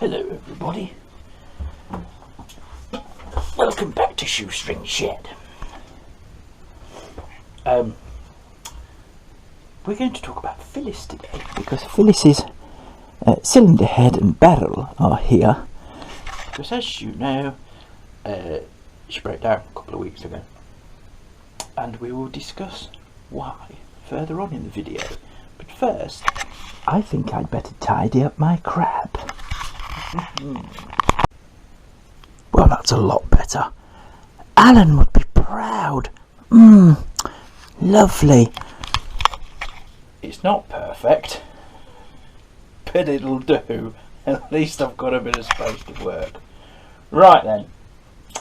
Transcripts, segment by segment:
Hello everybody, welcome back to Shoestring Shed. We're going to talk about Phyllis today because Phyllis's cylinder head and barrel are here because, as you know, she broke down a couple of weeks ago, and we will discuss why further on in the video. But first, I think I'd better tidy up my crab. Well, that's a lot better. Alan would be proud. Lovely. It's not perfect, but it'll do. At least I've got a bit of space to work. Right then. I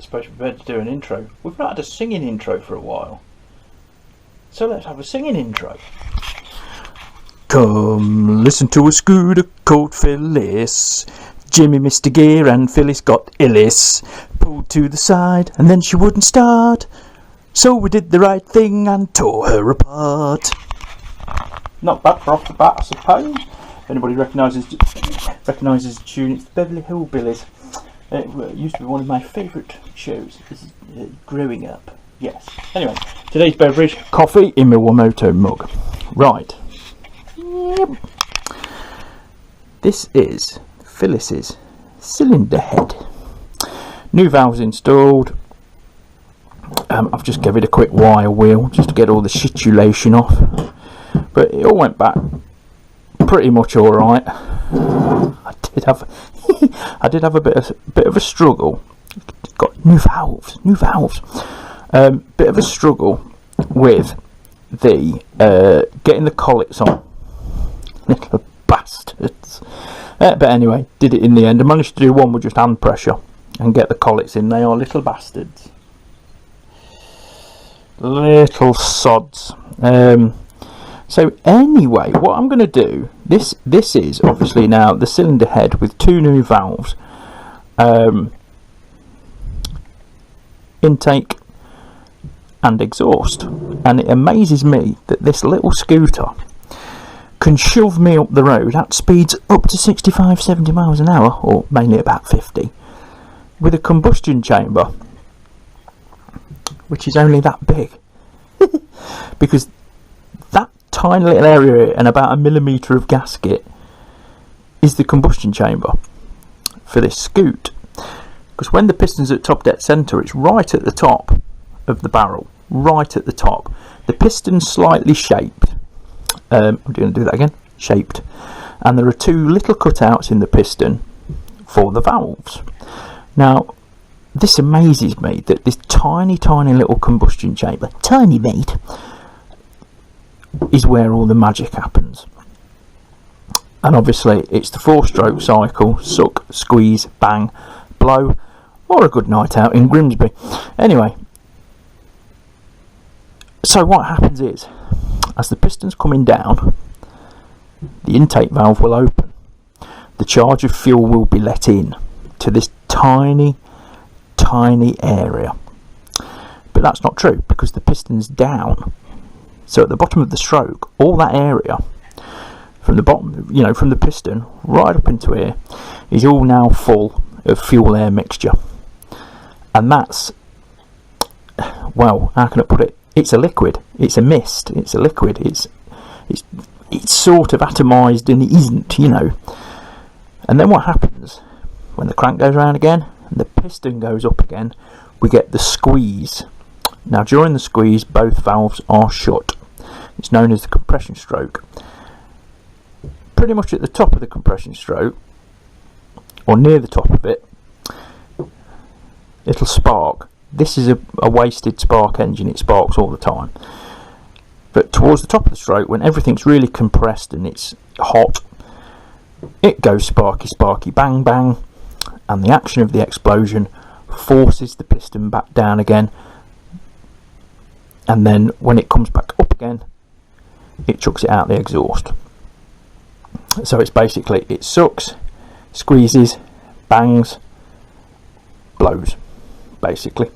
suppose we're prepared to do an intro. We've not had a singing intro for a while, so let's have a singing intro. Come listen to a scooter called Phyllis. Jimmy missed a gear and Phyllis got illis. Pulled to the side and then she wouldn't start, so we did the right thing and tore her apart. Not bad for off the bat, I suppose. If anybody recognises the tune, it's the Beverly Hillbillies. It used to be one of my favourite shows growing up. Yes. Anyway, today's beverage, coffee in my Wamoto mug. Right. Yep. This is Phyllis's cylinder head. New valves installed. I've just given it a quick wire wheel just to get all the situation off, but it all went back pretty much all right. I did have a bit of a struggle. Got new valves. Bit of a struggle with the getting the collets on. Little bastards. But anyway, did it in the end. I managed to do one with just hand pressure and get the collets in. They are little bastards. Little sods. So anyway, what I'm going to do, this is obviously now the cylinder head with two new valves. Intake and exhaust. And it amazes me that this little scooter can shove me up the road at speeds up to 65-70 miles an hour, or mainly about 50, with a combustion chamber which is only that big. Because that tiny little area and about a millimetre of gasket is the combustion chamber for this scoot. Because when the piston's at top dead centre, it's right at the top of the barrel, right at the top. The piston's slightly shaped. I'm going to do that again. Shaped. And there are two little cutouts in the piston for the valves. Now, this amazes me that this tiny little combustion chamber, tiny mate, is where all the magic happens. And obviously, it's the 4-stroke cycle: suck, squeeze, bang, blow, or a good night out in Grimsby. Anyway, so what happens is, as the piston's coming down, the intake valve will open. The charge of fuel will be let in to this tiny area. But that's not true, because the piston's down. So at the bottom of the stroke, all that area from the bottom, from the piston right up into here, is all now full of fuel air mixture. And that's, well, how can I put it? It's a liquid. It's a mist. It's a liquid. It's sort of atomised and it isn't, And then what happens when the crank goes around again and the piston goes up again? We get the squeeze. Now, during the squeeze, both valves are shut. It's known as the compression stroke. Pretty much at the top of the compression stroke, or near the top of it, it'll spark. This is a wasted spark engine, it sparks all the time. But towards the top of the stroke, when everything's really compressed and it's hot, it goes sparky, bang, bang, and the action of the explosion forces the piston back down again. And then when it comes back up again, it chucks it out the exhaust. So it's basically, it sucks, squeezes, bangs, blows. Basically,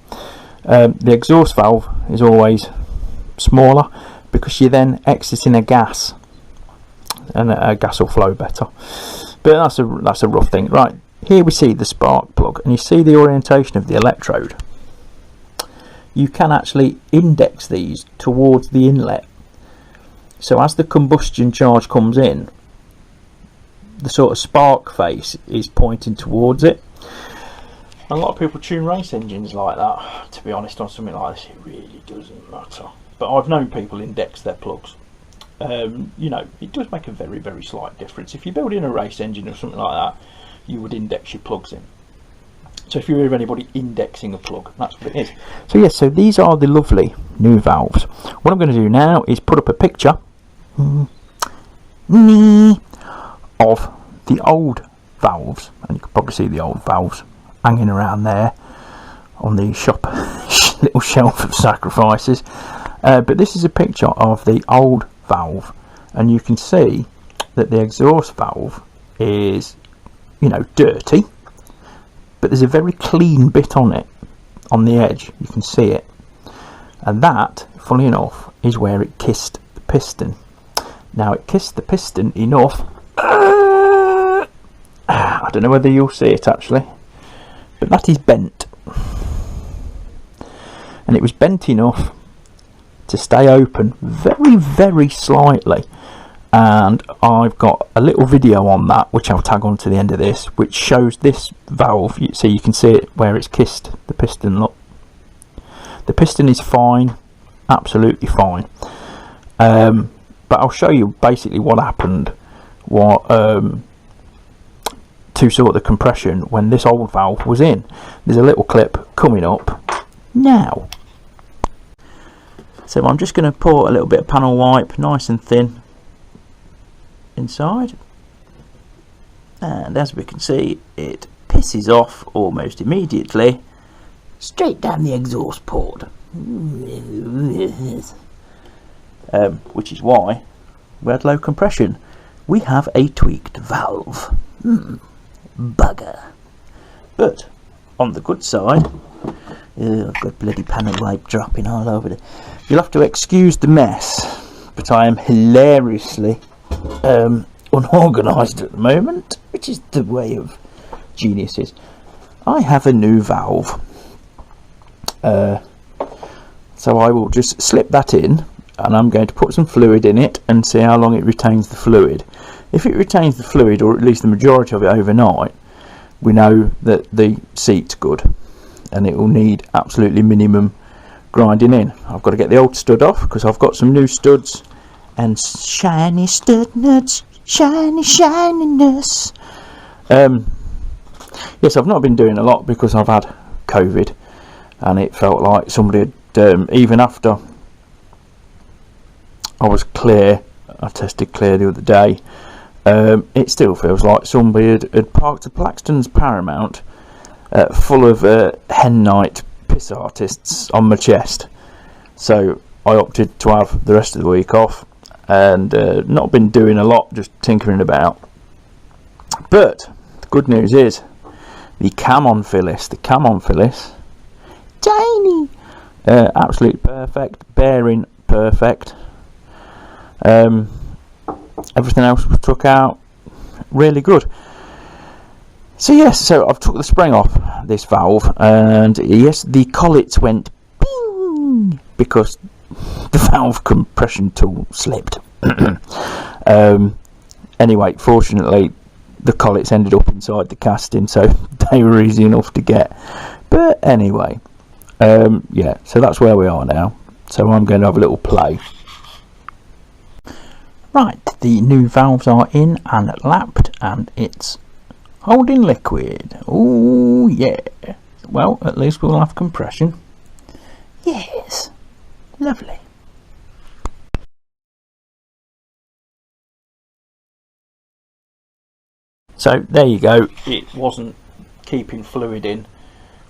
the exhaust valve is always smaller because you're then exiting a gas. and gas will flow better. But that's a rough thing. Right, here we see the spark plug, and you see the orientation of the electrode. You can actually index these towards the inlet. So as the combustion charge comes in, the sort of spark face is pointing towards it. A lot of people tune race engines like that. To be honest, on something like this, it really doesn't matter. But I've known people index their plugs. You know, it does make a very, very slight difference. If you're building a race engine or something like that, you would index your plugs in. So if you hear of anybody indexing a plug, that's what it is. So yes, so these are the lovely new valves. What I'm going to do now is put up a picture of the old valves, and you can probably see the old valves hanging around there on the shop little shelf of sacrifices. But this is a picture of the old valve, and you can see that the exhaust valve is, you know, dirty, but there's a very clean bit on it, on the edge. You can see it, and that, funnily enough, is where it kissed the piston. Now, it kissed the piston enough. I don't know whether you'll see it actually, but that is bent, and it was bent enough to stay open very, very slightly. And I've got a little video on that, which I'll tag on to the end of this, which shows this valve, so you can see it where it's kissed the piston. Look, the piston is fine, absolutely fine. But I'll show you basically what happened, to sort the compression when this old valve was in. There's a little clip coming up now. So I'm just going to pour a little bit of panel wipe, nice and thin, inside, and as we can see, it pisses off almost immediately straight down the exhaust port, which is why we had low compression. We have a tweaked valve. Bugger. But on the good side, I've got bloody panel wipe dropping all over it. You'll have to excuse the mess, but I am hilariously unorganised at the moment, which is the way of geniuses. I have a new valve, so I will just slip that in, and I'm going to put some fluid in it and see how long it retains the fluid. If it retains the fluid, or at least the majority of it overnight, we know that the seat's good, and it will need absolutely minimum grinding in. I've got to get the old stud off because I've got some new studs and shiny stud nuts, shiny shininess. Yes, I've not been doing a lot because I've had COVID, and it felt like somebody had, even after I was clear, I tested clear the other day, it still feels like somebody had parked a Plaxton's Paramount full of hen night piss artists on my chest. So I opted to have the rest of the week off, and not been doing a lot, just tinkering about. But the good news is the cam on Phyllis, tiny, absolutely perfect, bearing perfect. Everything else was took out really good. So yes, so I've took the spring off this valve, and yes, the collets went ping because the valve compression tool slipped. Anyway, fortunately the collets ended up inside the casting, so they were easy enough to get. But anyway, yeah, so that's where we are now. So I'm going to have a little play. Right, the new valves are in and lapped, and it's holding liquid. Oh yeah. Well, at least we'll have compression. Yes, lovely. So there you go. It wasn't keeping fluid in,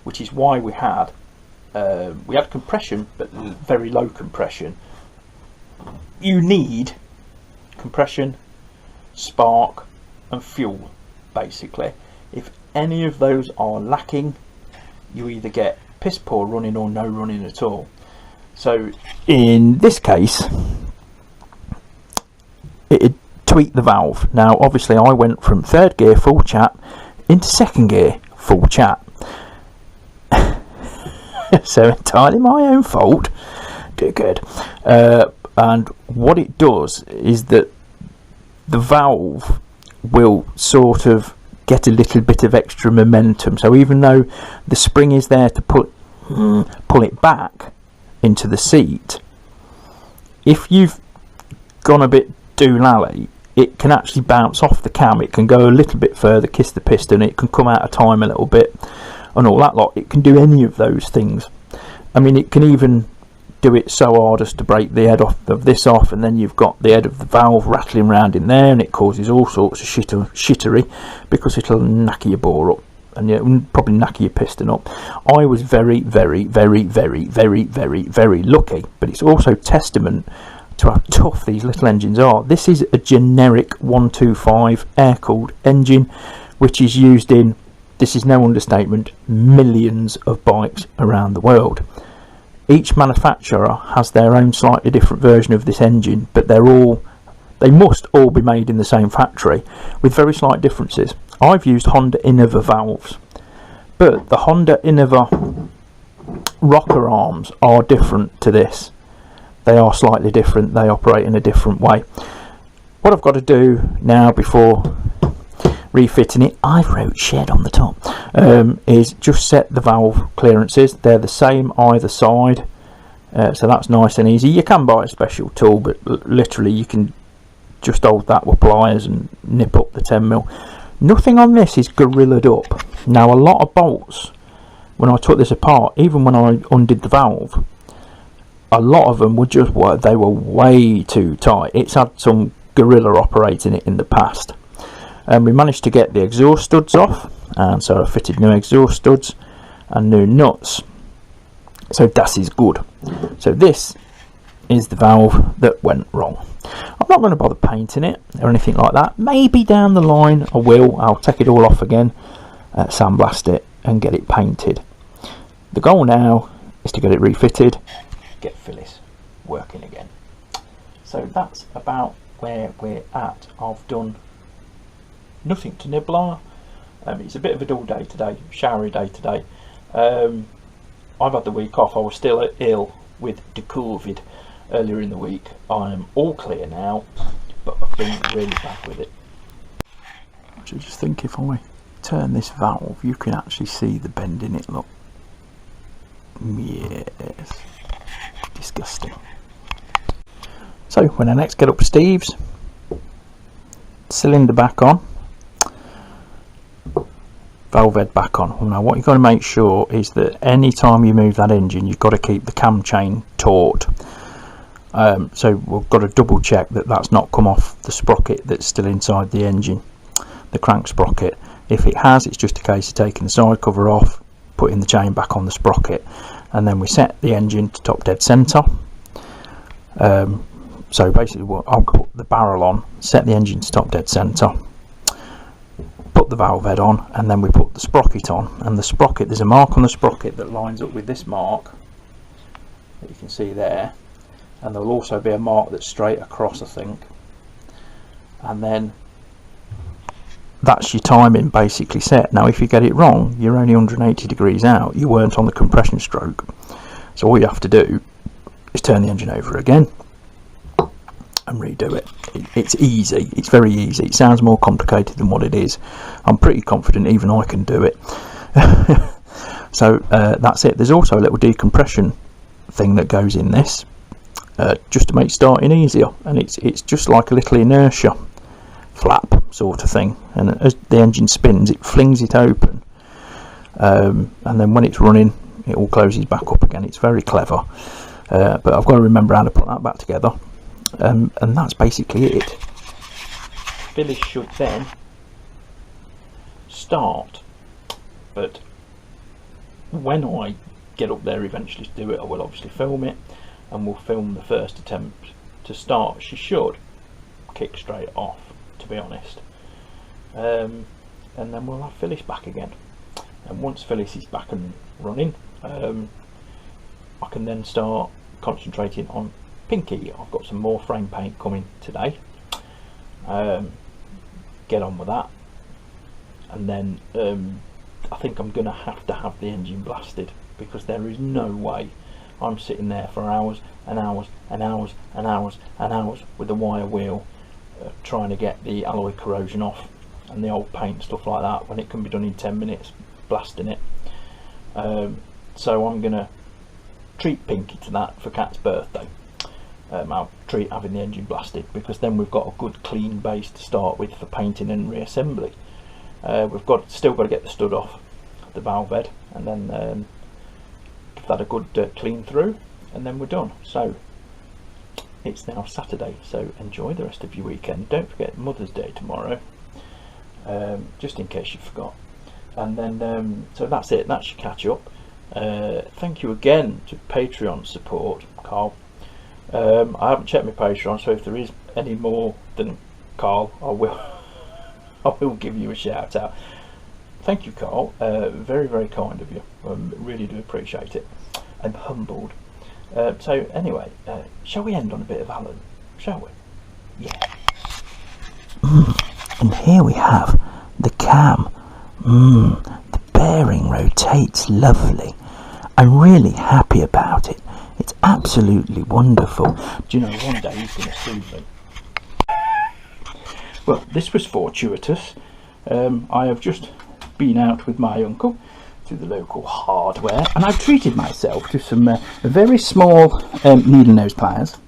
which is why we had compression, but very low compression. You need compression, spark and fuel, basically. If any of those are lacking, you either get piss poor running or no running at all. So in this case, it tweak the valve. Now obviously I went from third gear full chat into second gear full chat. So entirely my own fault. Good. And what it does is that the valve will sort of get a little bit of extra momentum. So even though the spring is there to pull it back into the seat, if you've gone a bit doolally, it can actually bounce off the cam. It can go a little bit further, kiss the piston, it can come out of time a little bit and all that lot. It can do any of those things. I mean, it can even do it so hard as to break the head of this off, and then you've got the head of the valve rattling around in there, and it causes all sorts of shittery because it'll knacker your bore up, and probably knacker your piston up. I was very, very, very, very, very, very, very lucky, but it's also testament to how tough these little engines are. This is a generic 125 air-cooled engine, which is used in, this is no understatement, millions of bikes around the world. Each manufacturer has their own slightly different version of this engine, but they must all be made in the same factory with very slight differences. I've used Honda Innova valves, but the Honda Innova rocker arms are different to this. They are slightly different, they operate in a different way. What I've got to do now before refitting it, I wrote shed on the top, is just set the valve clearances. They're the same either side, so that's nice and easy. You can buy a special tool, but literally you can just hold that with pliers and nip up the 10mm. Nothing on this is gorillaed up. Now a lot of bolts, when I took this apart, even when I undid the valve, a lot of them were just, they were way too tight. It's had some gorilla operating it in the past. And we managed to get the exhaust studs off, and so I fitted new exhaust studs and new nuts, so that is good. So this is the valve that went wrong. I'm not going to bother painting it or anything like that. Maybe down the line I will. I'll take it all off again, sandblast it and get it painted. The goal now is to get it refitted, get Phyllis working again. So that's about where we're at. I've done nothing to nibble on. It's a bit of a dull day today, showery day today. I've had the week off. I was still ill with the COVID earlier in the week. I'm all clear now, but I've been really bad with it. I just think if I turn this valve, you can actually see the bend in it. Look, yes, disgusting. So when I next get up Steve's, cylinder back on, valve head back on. Now what you've got to make sure is that any time you move that engine, you've got to keep the cam chain taut. So we've got to double check that that's not come off the sprocket that's still inside the engine, the crank sprocket. If it has, it's just a case of taking the side cover off, putting the chain back on the sprocket, and then we set the engine to top dead centre. So basically I'll put the barrel on, set the engine to top dead centre, put the valve head on, and then we put the sprocket on. And the sprocket, there's a mark on the sprocket that lines up with this mark that you can see there, and there'll also be a mark that's straight across, I think, and then that's your timing basically set. Now if you get it wrong, you're only 180 degrees out, you weren't on the compression stroke. So all you have to do is turn the engine over again and redo it. It's easy, it's very easy. It sounds more complicated than what it is. I'm pretty confident even I can do it. So that's it. There's also a little decompression thing that goes in this, just to make starting easier, and it's just like a little inertia flap sort of thing, and as the engine spins it flings it open, and then when it's running it all closes back up again. It's very clever, but I've got to remember how to put that back together. And that's basically it. Phyllis should then start, but when I get up there eventually to do it, I will obviously film it, and we'll film the first attempt to start. She should kick straight off, to be honest, and then we'll have Phyllis back again. And once Phyllis is back and running, I can then start concentrating on Pinky. I've got some more frame paint coming today, get on with that, and then I think I'm going to have the engine blasted, because there is no way I'm sitting there for hours and hours and hours and hours and hours with a wire wheel trying to get the alloy corrosion off and the old paint and stuff like that, when it can be done in 10 minutes blasting it. So I'm going to treat Pinky to that for Cat's birthday. I'll treat having the engine blasted, because then we've got a good clean base to start with for painting and reassembly. We've still got to get the stud off the valve head, and then give that a good clean through, and then we're done. So it's now Saturday, so enjoy the rest of your weekend. Don't forget Mother's Day tomorrow, just in case you forgot. And then so that's it, that's your catch up. Thank you again to Patreon support, Carl. I haven't checked my Patreon, so if there is any more than Carl, I will give you a shout out. Thank you, Carl. Very, very kind of you. Really do appreciate it. I'm humbled. So anyway, shall we end on a bit of Alan? Shall we? Yeah. And here we have the cam. The bearing rotates lovely. I'm really happy about it. It's absolutely wonderful. Do you know, one day he's going to sue me. Well, this was fortuitous. I have just been out with my uncle to the local hardware, and I've treated myself to some very small needle nose pliers,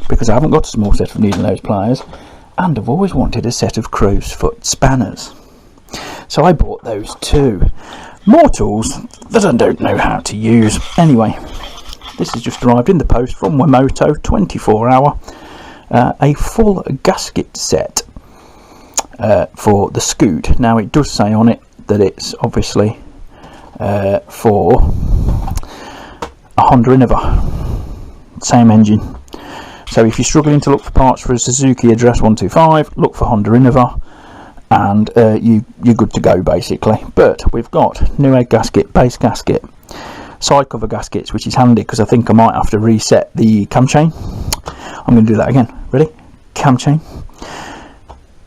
because I haven't got a small set of needle nose pliers, and I've always wanted a set of crow's foot spanners. So I bought those too. More tools that I don't know how to use. Anyway, this has just arrived in the post from Wemoto, 24-hour, a full gasket set for the Scoot. Now it does say on it that it's obviously for a Honda Innova, same engine. So if you're struggling to look for parts for a Suzuki Address 125, look for Honda Innova, and you're good to go basically. But we've got new head gasket, base gasket, side cover gaskets, which is handy because I think I might have to reset the cam chain. I'm going to do that again. Ready? Cam chain,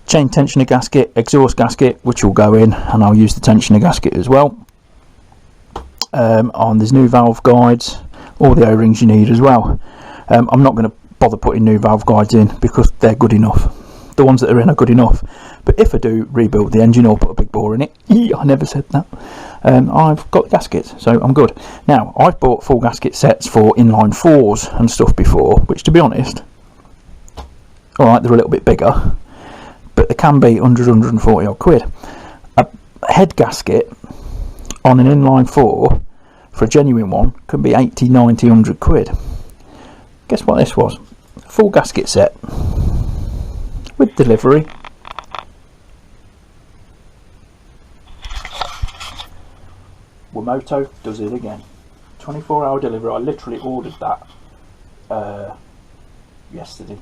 chain tensioner gasket, exhaust gasket, which will go in, and I'll use the tensioner gasket as well. There's new valve guides, all the O-rings you need as well. I'm not going to bother putting new valve guides in because they're good enough. The ones that are in are good enough. But if I do rebuild the engine or put a big bore in it, I never said that, I've got the gaskets, so I'm good. Now, I've bought full gasket sets for inline 4s and stuff before, which, to be honest, alright, they're a little bit bigger, but they can be 100, 140 odd quid. A head gasket on an inline 4 for a genuine one can be 80, 90, 100 quid. Guess what this was? A full gasket set with delivery. Wemoto does it again. 24-hour delivery. I literally ordered that yesterday,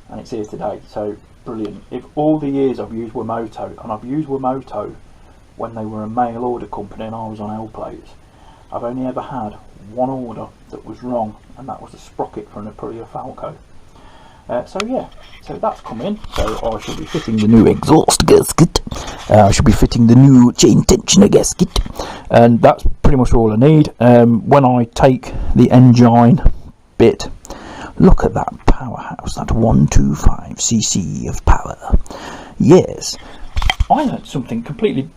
and it's here today. So brilliant. If all the years I've used Wemoto, and I've used Wemoto when they were a mail order company and I was on L plates, I've only ever had one order that was wrong, and that was a sprocket for an Aprilia Falco. So yeah, so that's coming. So I shall be fitting the new exhaust gasket. I shall be fitting the new chain tensioner gasket, and that's pretty much all I need. When I take the engine bit, look at that powerhouse, that 125cc of power. Yes, I learned something completely.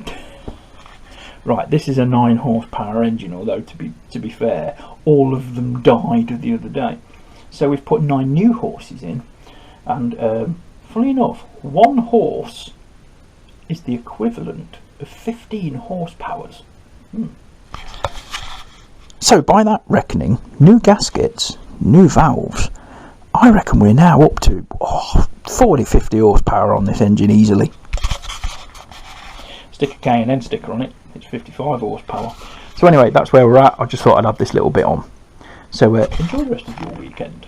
Right, this is a 9 horsepower engine, although to be fair, all of them died the other day. So we've put 9 new horses in, and funnily enough, 1 horse is the equivalent of 15 horsepowers. So by that reckoning, new gaskets, new valves, I reckon we're now up to 40, 50 horsepower on this engine easily. Stick a K&N sticker on it, it's 55 horsepower. So anyway, that's where we're at. I just thought I'd add this little bit on. So enjoy the rest of your weekend.